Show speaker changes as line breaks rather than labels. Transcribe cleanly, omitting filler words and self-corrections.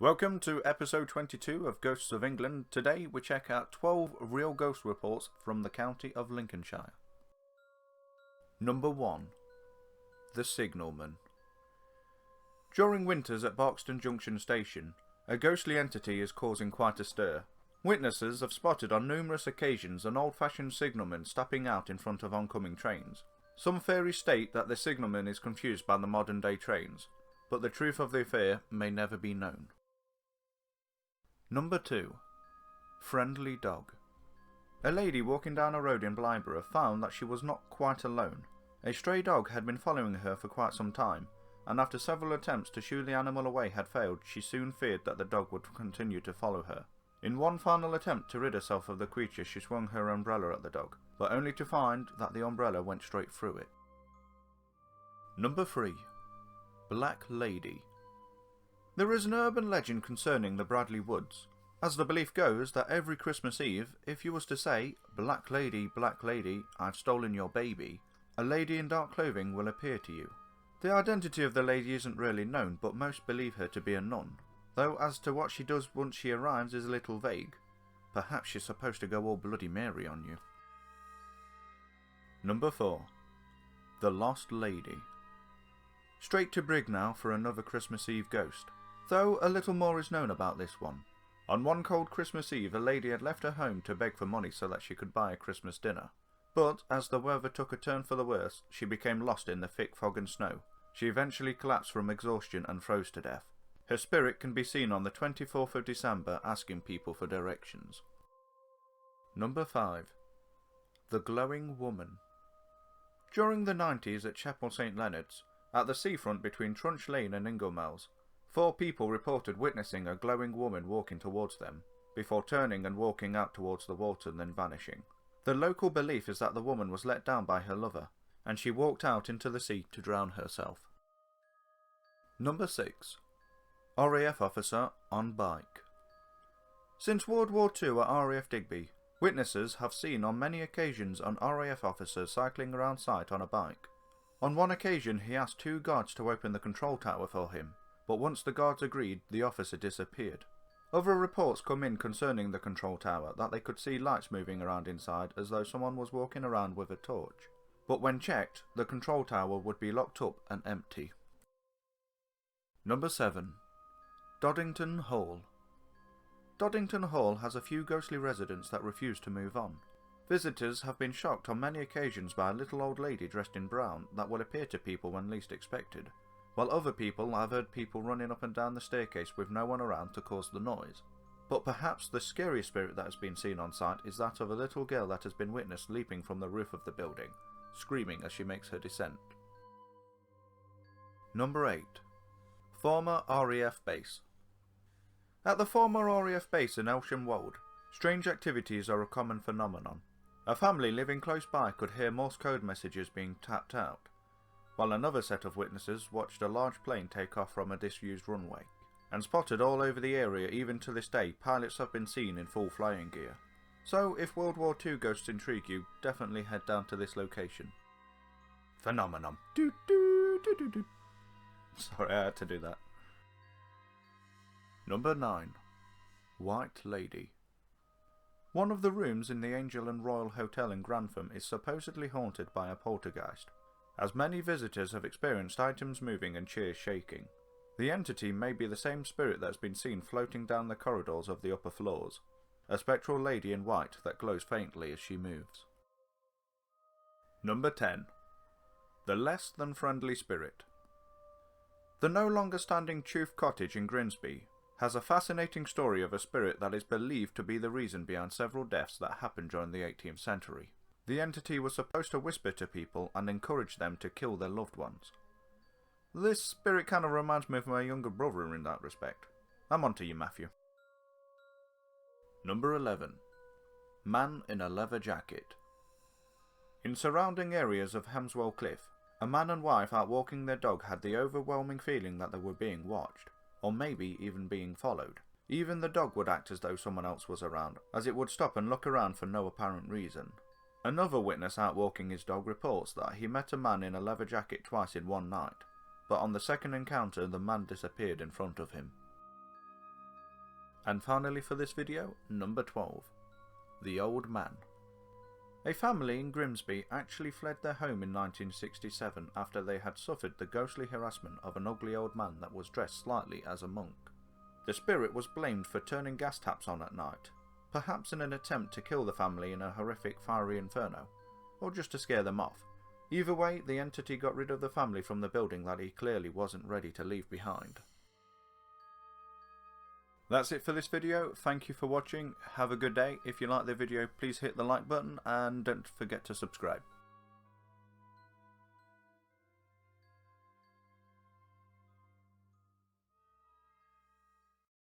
Welcome to episode 22 of Ghosts of England. Today we check out 12 real ghost reports from the county of Lincolnshire. Number 1. The Signalman. During winters at Barkston Junction Station, a ghostly entity is causing quite a stir. Witnesses have spotted on numerous occasions an old-fashioned signalman stepping out in front of oncoming trains. Some theories state that the signalman is confused by the modern-day trains, but the truth of the affair may never be known. Number 2. Friendly Dog. A lady walking down a road in Blythburgh found that she was not quite alone. A stray dog had been following her for quite some time, and after several attempts to shoo the animal away had failed, she soon feared that the dog would continue to follow her. In one final attempt to rid herself of the creature, she swung her umbrella at the dog, but only to find that the umbrella went straight through it. Number 3. Black Lady. There is an urban legend concerning the Bradley Woods, as the belief goes that every Christmas Eve, if you was to say, Black Lady, I've stolen your baby," a lady in dark clothing will appear to you. The identity of the lady isn't really known, but most believe her to be a nun, though as to what she does once she arrives is a little vague. Perhaps she's supposed to go all Bloody Mary on you. Number 4. The Lost Lady. Straight to Brig now for another Christmas Eve ghost, though a little more is known about this one. On one cold Christmas Eve, a lady had left her home to beg for money so that she could buy a Christmas dinner. But as the weather took a turn for the worse, she became lost in the thick fog and snow. She eventually collapsed from exhaustion and froze to death. Her spirit can be seen on the 24th of December asking people for directions. Number 5. The Glowing Woman. During the 90s at Chapel St Leonard's, at the seafront between Trunch Lane and Inglemells, 4 people reported witnessing a glowing woman walking towards them, before turning and walking out towards the water and then vanishing. The local belief is that the woman was let down by her lover, and she walked out into the sea to drown herself. Number 6. RAF Officer on Bike. Since World War II at RAF Digby, witnesses have seen on many occasions an RAF officer cycling around site on a bike. On one occasion he asked 2 guards to open the control tower for him, but once the guards agreed, the officer disappeared. Other reports come in concerning the control tower that they could see lights moving around inside as though someone was walking around with a torch. But when checked, the control tower would be locked up and empty. Number 7. Darlington Hole. Darlington Hole has a few ghostly residents that refuse to move on. Visitors have been shocked on many occasions by a little old lady dressed in brown that will appear to people when least expected, while other people have heard people running up and down the staircase with no one around to cause the noise. But perhaps the scariest spirit that has been seen on site is that of a little girl that has been witnessed leaping from the roof of the building, screaming as she makes her descent. Number 8. Former RAF Base. At the former RAF Base in Elsham Wold, strange activities are a common phenomenon. A family living close by could hear Morse code messages being tapped out, while another set of witnesses watched a large plane take off from a disused runway. And spotted all over the area, even to this day, pilots have been seen in full flying gear. So if World War II ghosts intrigue you, definitely head down to this location. Phenomenon. Sorry, I had to do that. Number 9. White Lady. One of the rooms in the Angel and Royal Hotel in Grantham is supposedly haunted by a poltergeist, as many visitors have experienced items moving and chairs shaking. The entity may be the same spirit that has been seen floating down the corridors of the upper floors, a spectral lady in white that glows faintly as she moves. Number 10. The Less Than Friendly Spirit. The no longer standing Chuth Cottage in Grimsby has a fascinating story of a spirit that is believed to be the reason behind several deaths that happened during the 18th century. The entity was supposed to whisper to people and encourage them to kill their loved ones. This spirit kind of reminds me of my younger brother in that respect. I'm on to you, Matthew. Number 11. Man in a Leather Jacket. In surrounding areas of Hemswell Cliff, a man and wife out walking their dog had the overwhelming feeling that they were being watched, or maybe even being followed. Even the dog would act as though someone else was around, as it would stop and look around for no apparent reason. Another witness out walking his dog reports that he met a man in a leather jacket twice in one night, but on the second encounter the man disappeared in front of him. And finally for this video, number 12. The Old Man. A family in Grimsby actually fled their home in 1967 after they had suffered the ghostly harassment of an ugly old man that was dressed slightly as a monk. The spirit was blamed for turning gas taps on at night, perhaps in an attempt to kill the family in a horrific fiery inferno, or just to scare them off. Either way, the entity got rid of the family from the building that he clearly wasn't ready to leave behind. That's it for this video. Thank you for watching. Have a good day. If you like the video, please hit the like button and don't forget to subscribe.